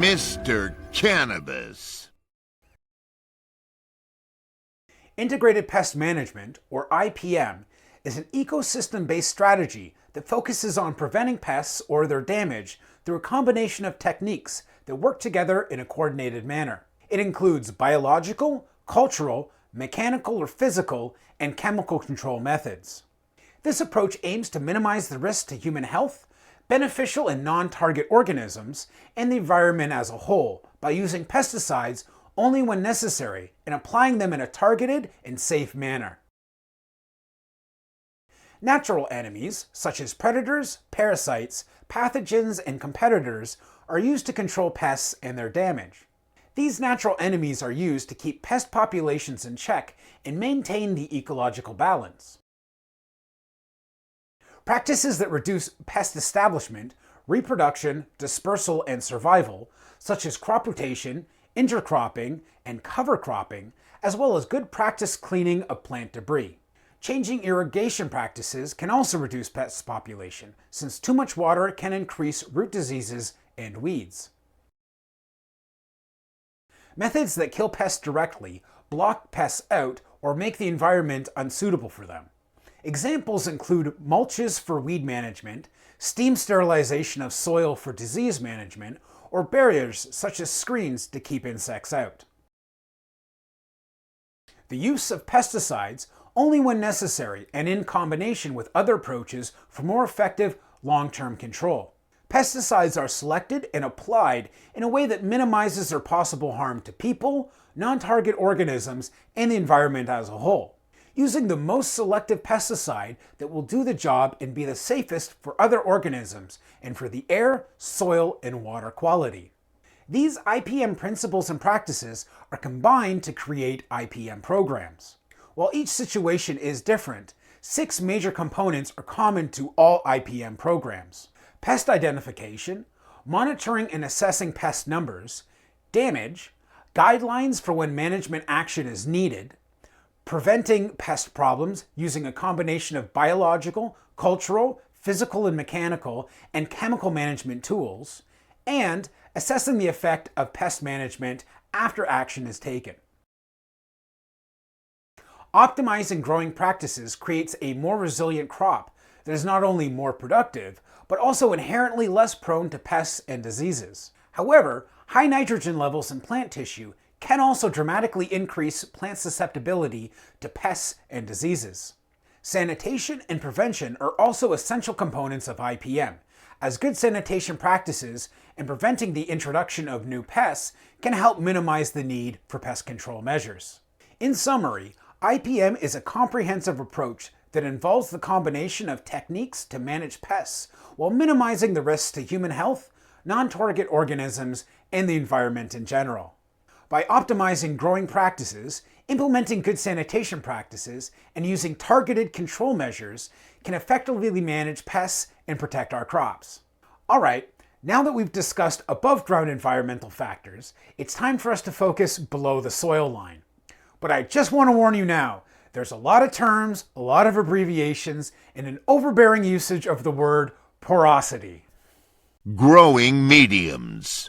Mr. Cannabis. Integrated Pest Management, or IPM, is an ecosystem-based strategy that focuses on preventing pests or their damage through a combination of techniques that work together in a coordinated manner. It includes biological, cultural, mechanical or physical, and chemical control methods. This approach aims to minimize the risk to human health, beneficial and non-target organisms, and the environment as a whole by using pesticides only when necessary and applying them in a targeted and safe manner. Natural enemies, such as predators, parasites, pathogens, and competitors, are used to control pests and their damage. These natural enemies are used to keep pest populations in check and maintain the ecological balance. Practices that reduce pest establishment, reproduction, dispersal, and survival, such as crop rotation, intercropping, and cover cropping, as well as good practice cleaning of plant debris. Changing irrigation practices can also reduce pest population, since too much water can increase root diseases and weeds. Methods that kill pests directly, block pests out, or make the environment unsuitable for them. Examples include mulches for weed management, steam sterilization of soil for disease management, or barriers such as screens to keep insects out. The use of pesticides only when necessary and in combination with other approaches for more effective long-term control. Pesticides are selected and applied in a way that minimizes their possible harm to people, non-target organisms, and the environment as a whole, using the most selective pesticide that will do the job and be the safest for other organisms and for the air, soil, and water quality. These IPM principles and practices are combined to create IPM programs. While each situation is different, 6 major components are common to all IPM programs: pest identification, monitoring and assessing pest numbers, damage, guidelines for when management action is needed, preventing pest problems using a combination of biological, cultural, physical and mechanical, and chemical management tools, and assessing the effect of pest management after action is taken. Optimizing growing practices creates a more resilient crop that is not only more productive, but also inherently less prone to pests and diseases. However, high nitrogen levels in plant tissue can also dramatically increase plant susceptibility to pests and diseases. Sanitation and prevention are also essential components of IPM, as good sanitation practices and preventing the introduction of new pests can help minimize the need for pest control measures. In summary, IPM is a comprehensive approach that involves the combination of techniques to manage pests while minimizing the risks to human health, non-target organisms, and the environment in general. By optimizing growing practices, implementing good sanitation practices, and using targeted control measures can effectively manage pests and protect our crops. Alright, now that we've discussed above ground environmental factors, it's time for us to focus below the soil line. But I just want to warn you now, there's a lot of terms, a lot of abbreviations, and an overbearing usage of the word porosity. Growing mediums.